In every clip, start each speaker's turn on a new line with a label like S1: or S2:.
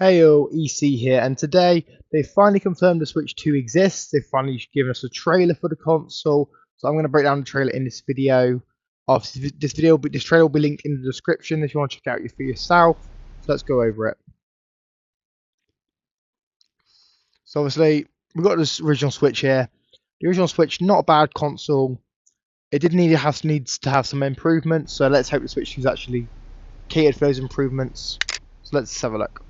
S1: Heyo, EC here, and today they finally confirmed the Switch 2 exists. They've finally given us a trailer for the console, so I'm going to break down the trailer in this video. Obviously, this trailer will be linked in the description if you want to check out for yourself. So let's go over it. So obviously, we've got this original Switch here. The original Switch, not a bad console. It did needs to have some improvements, so let's hope the Switch 2 is actually catered for those improvements. So let's have a look.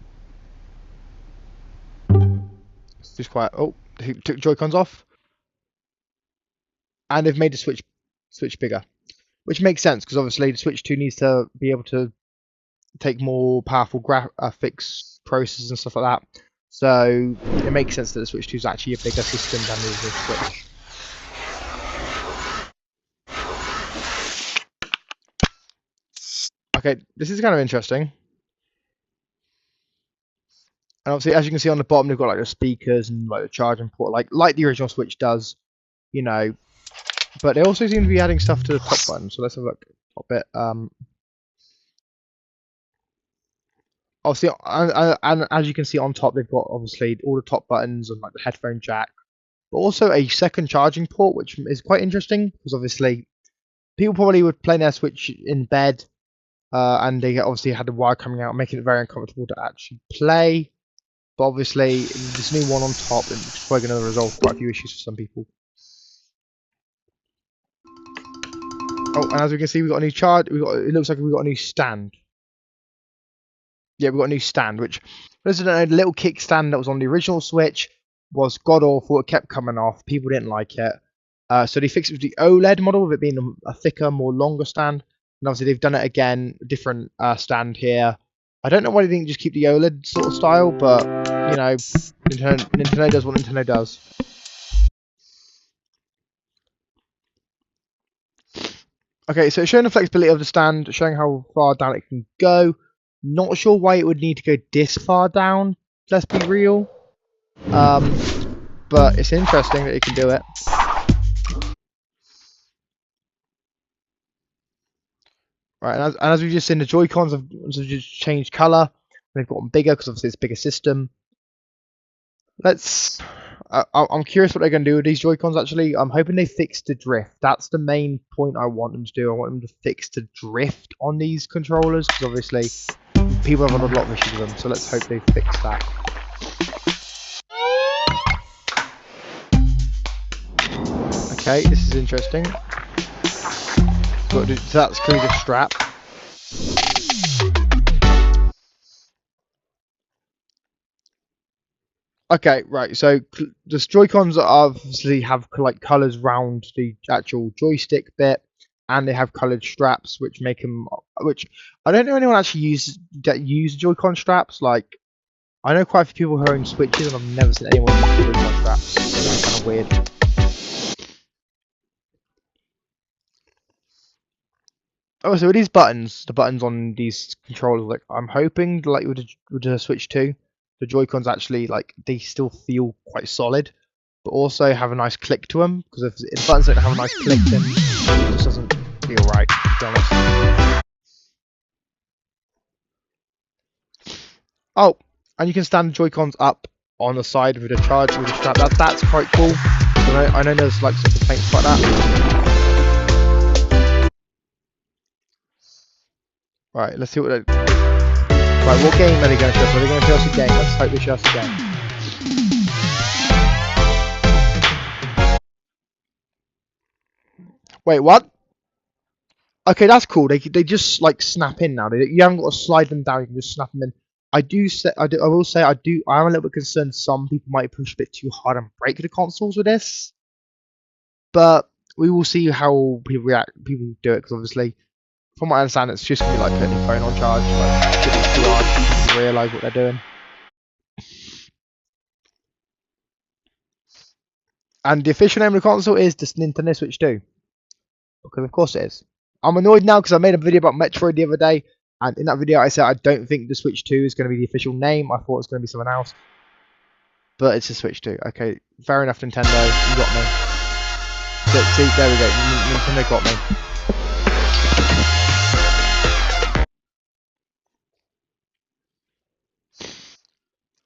S1: Just quiet. Oh, he took Joy-Cons off, and they've made the Switch bigger, which makes sense because obviously the Switch 2 needs to be able to take more powerful graphics processors and stuff like that. So it makes sense that the Switch 2 is actually a bigger system than the original Switch. Okay, this is kind of interesting. And obviously, as you can see on the bottom, they've got like the speakers and like the charging port, like the original Switch does, you know. But they also seem to be adding stuff to the top button. So let's have a look. Top bit. Obviously, and as you can see on top, they've got obviously all the top buttons and like the headphone jack, but also a second charging port, which is quite interesting because obviously people probably would play their Switch in bed, and they obviously had the wire coming out, making it very uncomfortable to actually play. But obviously, this new one on top is probably going to resolve quite a few issues for some people. Oh, and as we can see, we've got a new charge. It looks like we've got a new stand. Yeah, we've got a new stand, which, those who don't know, the little kickstand that was on the original Switch was god awful. It kept coming off. People didn't like it. So they fixed it with the OLED model, of it being a thicker, more longer stand. And obviously, they've done it again, different stand here. I don't know why they didn't just keep the OLED sort of style, but you know, Nintendo does what Nintendo does. Okay, so it's showing the flexibility of the stand, showing how far down it can go. Not sure why it would need to go this far down, let's be real. But it's interesting that it can do it. Right, and as we've just seen, the Joy-Cons have just changed colour. They've gotten bigger because obviously it's a bigger system. I'm curious what they're going to do with these Joy-Cons actually. I'm hoping they fix the drift. That's the main point I want them to do. I want them to fix the drift on these controllers because obviously people have had a lot of issues with them. So let's hope they fix that. Okay, this is interesting. So that's clearly the strap. Okay, right. So the Joy-Cons obviously have like colors round the actual joystick bit, and they have colored straps, which make them. Which I don't know anyone actually use Joy-Con straps. Like I know quite a few people who own Switches, and I've never seen anyone use Joy-Con straps. It's kind of weird. Oh, so with these buttons, the buttons on these controllers, like I'm hoping, like with the Switch 2, the Joy-Cons actually like they still feel quite solid, but also have a nice click to them. Because if the buttons don't have a nice click, then it just doesn't feel right. To be honest. Oh, and you can stand the Joy-Cons up on the side with the charge with the strap. That's quite cool. I know there's like some complaints about that. Right, let's see what they... Right, what game are they going to show us? Are they going to show us a game? Let's hope they show us a game. Wait, what? Okay, that's cool. They just like snap in now. You haven't got to slide them down. You can just snap them in. I will say I am a little bit concerned some people might push a bit too hard and break the consoles with this. But we will see how people do it because obviously, from what I understand, it's just gonna be like putting your phone on charge, like too hard to realise what they're doing. And the official name of the console is the Nintendo Switch 2. Because of course it is. I'm annoyed now because I made a video about Metroid the other day, and in that video I said I don't think the Switch 2 is going to be the official name. I thought it was going to be something else. But it's a Switch 2. Okay, fair enough, Nintendo. You got me. See, there we go. Nintendo got me.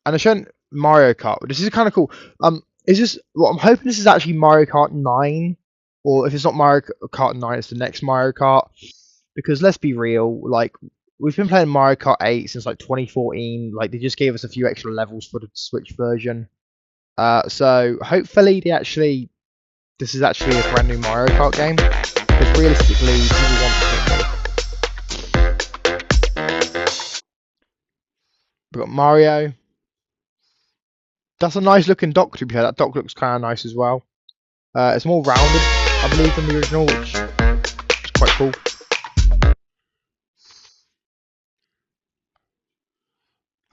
S1: and they're showing Mario Kart. This is kind of cool. Is this? Well, I'm hoping this is actually Mario Kart 9, or if it's not Mario Kart 9, it's the next Mario Kart. Because let's be real, like we've been playing Mario Kart 8 since like 2014. Like they just gave us a few extra levels for the Switch version. So hopefully this is actually a brand new Mario Kart game. Because realistically, people want to. We've got Mario. That's a nice looking dock to be fair. That dock looks kind of nice as well. It's more rounded, I believe, than the original, which is quite cool.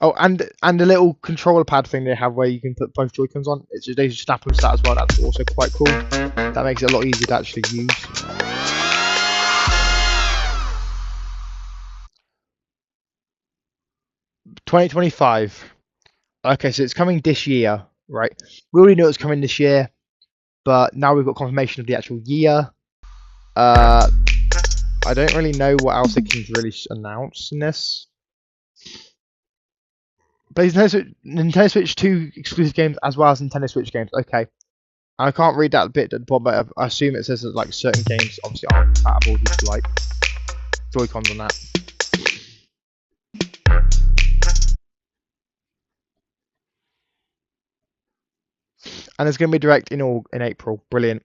S1: Oh, and the little controller pad thing they have where you can put both Joy-Cons on. They just snap onto that as well. That's also quite cool. That makes it a lot easier to actually use. $2025. Okay, so it's coming this year, right? We already knew it was coming this year, but now we've got confirmation of the actual year. I don't really know what else they can really announce in this. But Nintendo Switch 2 exclusive games as well as Nintendo Switch games. Okay. I can't read that bit at the bottom, but I assume it says that like certain games obviously aren't compatible due to like Joy-Cons on that. And it's going to be direct in April. Brilliant.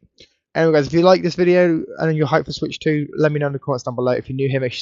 S1: Anyway, guys, if you like this video and you're hyped for Switch 2, let me know in the comments down below. If you're new here, make sure